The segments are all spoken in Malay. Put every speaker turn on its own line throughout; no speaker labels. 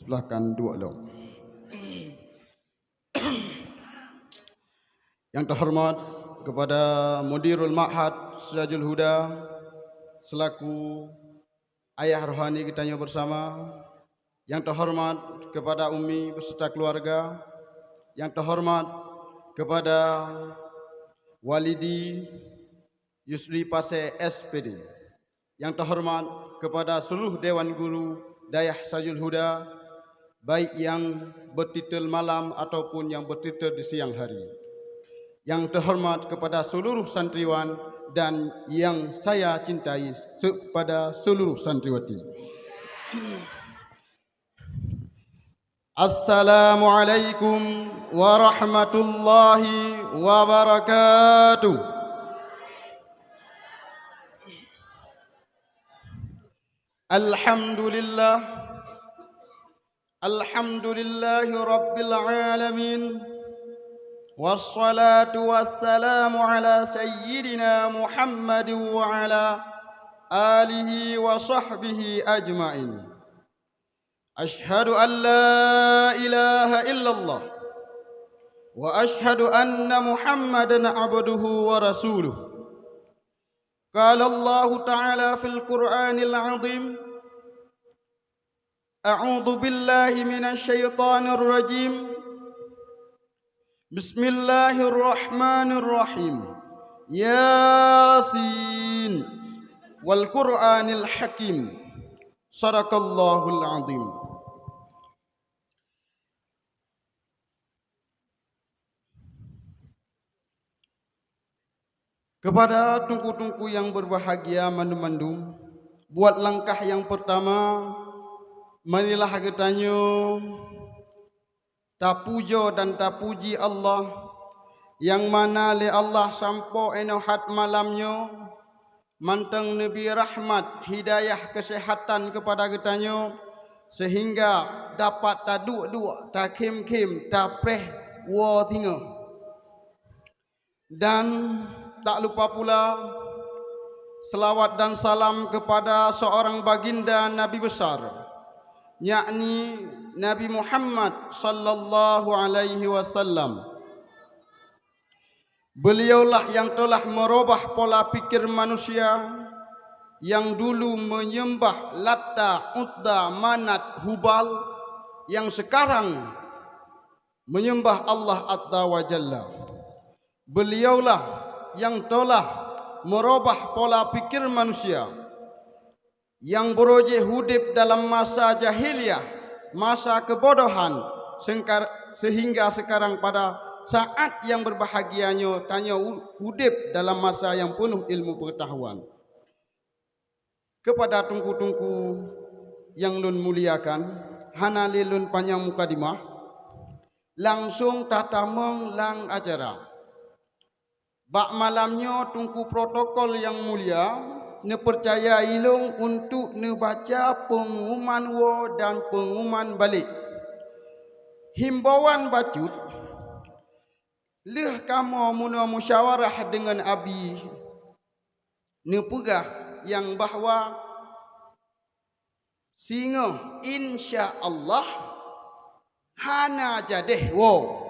Sebelahkan dua lo. Yang terhormat kepada Mudirul Ma'had Sirajul Huda selaku ayah rohani kitanya bersama. Yang terhormat kepada Umi beserta keluarga. Yang terhormat kepada Walidi Yusri Pase SPD. Yang terhormat kepada seluruh Dewan Guru Dayah Sirajul Huda, baik yang bertitel malam ataupun yang bertitel di siang hari. Yang terhormat kepada seluruh santriwan dan yang saya cintai kepada seluruh santriwati. Assalamualaikum warahmatullahi wabarakatuh. Alhamdulillah, alhamdulillahi rabbil alamin. Wassalatu wassalamu ala sayyidina Muhammad wa ala alihi wa sahbihi ajma'in. Ashhadu an la ilaha illallah wa ashhadu anna Muhammadan abduhu wa rasuluh. Qala Allah ta'ala fil Qur'anil 'azim. A'udzu billahi minasy syaithanir rajim. Bismillahirrahmanirrahim. Yasin wal Qur'anil hakim. Sadaqallahul azim. Kepada tungku-tungku yang berbahagia mandu-mandu, buat langkah yang pertama, marilah getanyo tapujo dan tapuji Allah yang mana le Allah sampo enohat malamnyo manteng Nabi rahmat hidayah kesehatan kepada getanyo sehingga dapat taduk-duk takim-kim tapreh wo thingo. Dan tak lupa pula selawat dan salam kepada seorang baginda Nabi besar, yakni Nabi Muhammad sallallahu alaihi wasallam. Beliaulah yang telah merubah pola pikir manusia yang dulu menyembah Latta, Uzza, Manat, Hubal, yang sekarang menyembah Allah Azza wa Jalla. Beliaulah yang telah merubah pola pikir manusia yang beroje hidup dalam masa jahiliyah, masa kebodohan, sehingga sekarang pada saat yang berbahagianya tanya hidup dalam masa yang penuh ilmu pengetahuan. Kepada tungku-tungku yang lun muliakan, hana lelun panjang mukadimah, langsung tatameng lang acara. Bak malamnya tungku protokol yang mulia ne percaya ilung untuk ne baca pengumuman wo dan pengumuman balik. Himbauan bacut leh kamu muna musyawarah dengan abi ne pegah yang bahawa singa insya Allah hana jadeh wo.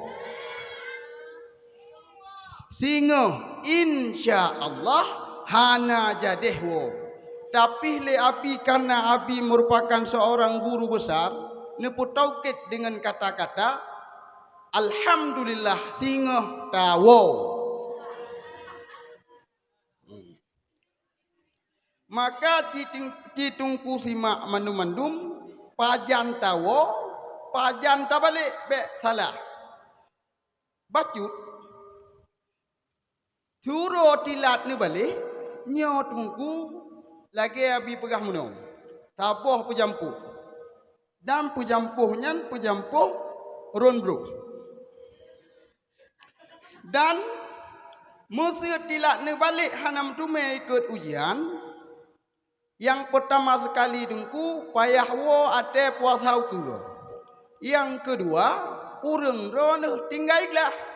Singa insya Allah hana jadeh wo. Tapi le abi karena abi merupakan seorang guru besar, ne putaukit dengan kata-kata alhamdulillah singa tawo. Maka citungku simak mandum-mandum pajan tawo, pajan tabalik be salah. Bacut Turo tilat ni balik, nyo tungku lagi abi pegah menung. Taboh pejampuh. Dan pejampuhnya pejampuh ronbro. Dan musuh tilat ni balik hanam tume ikut ujian. Yang pertama sekali tungku payah wo ate puasau ke. Yang kedua urang rono tinggaiglah.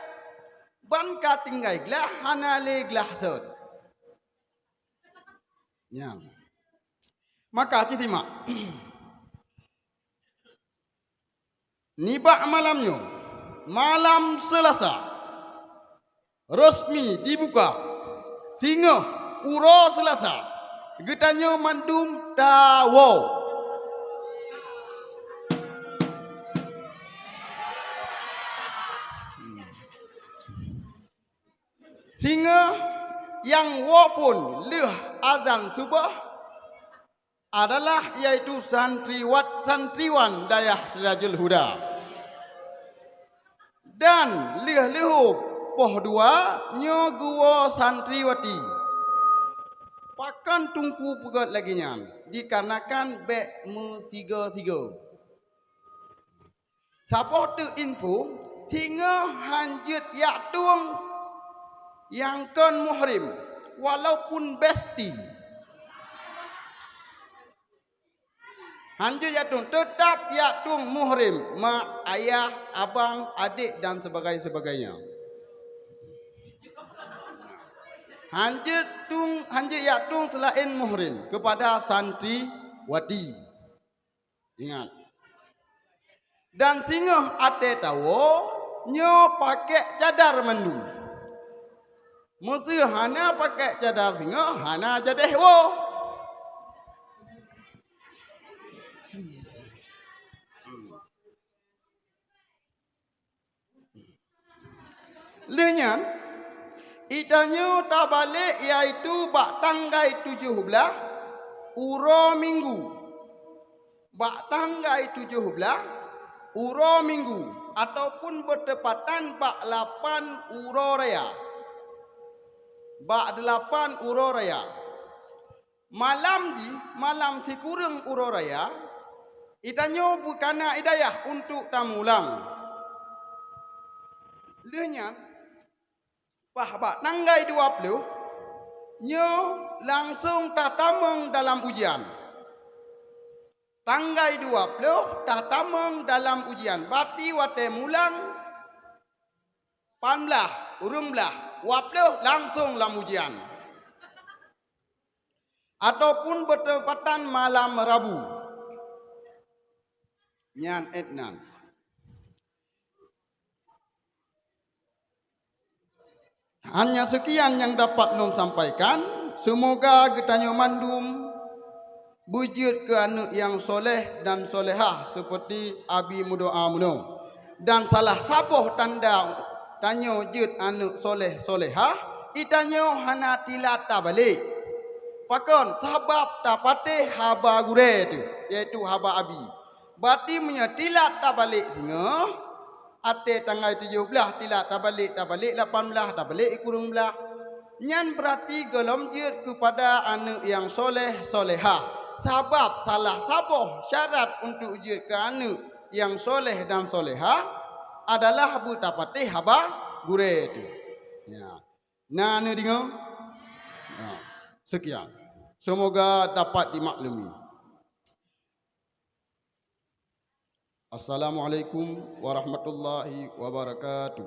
Ban ka tinggai glah hanale glah sod. Ya. Maka citima. nibak malamnya, malam Selasa, resmi dibuka singa Uro Selasa, getanyo mandum tawo. Singa yang wafun leh azan subuh adalah yaitu santriwan Dayah Sirajul Huda. Dan leh poh dua nyo guwa santriwati. Pakan tungku pegat lagi nyan dikarenakan bek musiga-tiga. Siapa tu info singa hanjut yak tuang yang kon muhrim walaupun besti hanjut yak tuang tetap yak tuang muhrim mak ayah abang adik dan sebagainya. Hanjut yak tuang selain muhrim kepada santri wati. Ingat. Dan singa ate tawo nyo pakai cadar mandum. Mesti hana pakai cadar singa, hana jadeh wo. Lenyan, itanyo tabalik yaitu bak tanggai 17 uro minggu. Bak tanggai 17 uro minggu ataupun bertepatan bak 8 uro raya. Bak 8 uro raya. Malam si kurang uro raya, itanyo bukana idayah untuk tamulang. Lenyan, bak tanggai 20, nyo langsung tatameng dalam ujian. Tanggai 20 tatameng dalam ujian. Bati wate mulang, panbelah, urumbelah. Wapluh langsung dalam ujian. Ataupun bertepatan malam Rabu. Nyan etnan. Hanya sekian yang dapat nom sampaikan. Semoga getanyo mandum bujud ke anak yang soleh dan solehah seperti Abi Mudoa Muno. Dan salah sabuh tanda tanyo jud anak soleh solehah, itanyo hana tilat tabalik. Pakon sabab tapate haba gure tu, yaitu haba abi. Berarti menyetilat tabalik singa, ate tanggal 17 tilat tabalik 18 tabalik kurung belah. Nyan berarti golom jud kepada anak yang soleh solehah. Sabab salah sabuh syarat untuk jud ke anak yang soleh dan solehah adalah butapati haba gure itu. Ya. Nah, anu dengar. Ya. Sekian. Semoga dapat dimaklumi. Assalamualaikum warahmatullahi wabarakatuh.